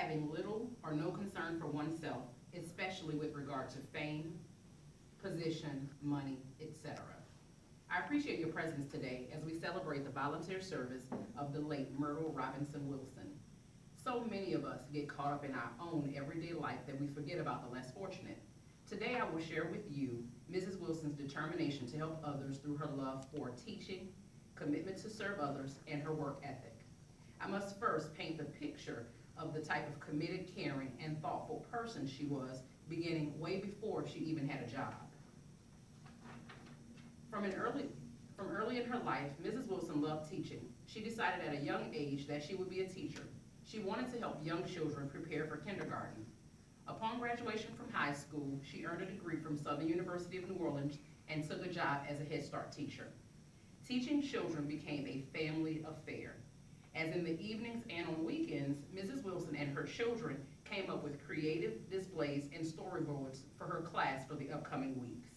having little or no concern for oneself, especially with regard to fame, position, money, etc. I appreciate your presence today as we celebrate the volunteer service of the late Myrtle Robinson Wilson. So many of us get caught up in our own everyday life that we forget about the less fortunate. Today I will share with you Mrs. Wilson's determination to help others through her love for teaching, commitment to serve others, and her work ethic. I must first paint the picture of the type of committed, caring, and thoughtful person she was, beginning way before she even had a job. From early in her life, Mrs. Wilson loved teaching. She decided at a young age that she would be a teacher. She wanted to help young children prepare for kindergarten. Upon graduation from high school, she earned a degree from Southern University of New Orleans and took a job as a Head Start teacher. Teaching children became a family affair. As in the evenings and on weekends, Mrs. Wilson and her children came up with creative displays and storyboards for her class for the upcoming weeks.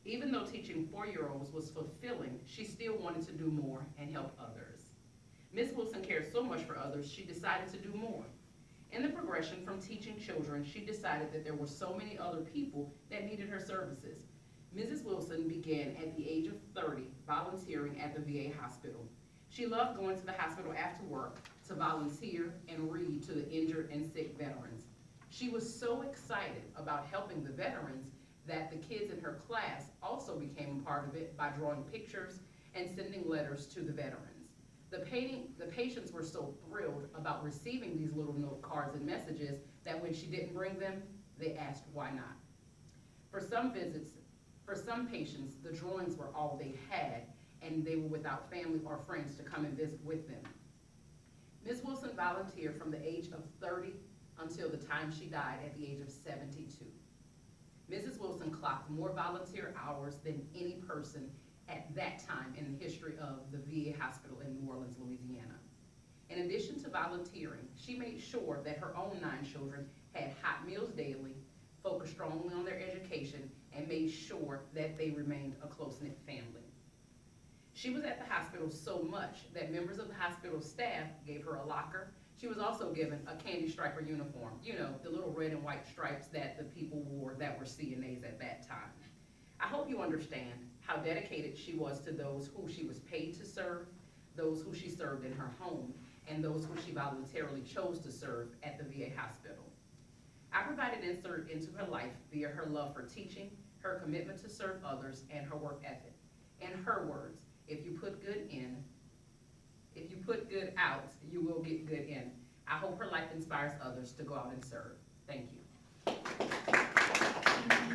Even though teaching 4-year-olds was fulfilling, she still wanted to do more and help others. Ms. Wilson cared so much for others, she decided to do more. In the progression from teaching children, she decided that there were so many other people that needed her services. Mrs. Wilson began at the age of 30 volunteering at the VA hospital. She loved going to the hospital after work to volunteer and read to the injured and sick veterans. She was so excited about helping the veterans that the kids in her class also became a part of it by drawing pictures and sending letters to the veterans. The patients were so thrilled about receiving these little note cards and messages that when she didn't bring them, they asked why not. For some patients, the drawings were all they had, and they were without family or friends to come and visit with them. Ms. Wilson volunteered from the age of 30 until the time she died at the age of 72. Mrs. Wilson clocked more volunteer hours than any person at that time in the history of the VA hospital in New Orleans, Louisiana. In addition to volunteering, she made sure that her own 9 children had hot meals daily, focused strongly on their education, and made sure that they remained a close-knit family. She was at the hospital so much that members of the hospital staff gave her a locker. She was also given a candy striper uniform, the little red and white stripes that the people wore that were CNAs at that time. I hope you understand how dedicated she was to those who she was paid to serve, those who she served in her home, and those who she voluntarily chose to serve at the VA hospital. I provided insight into her life via her love for teaching, her commitment to serve others, and her work ethic. In her words, if you put good out, you will get good in. I hope her life inspires others to go out and serve. Thank you.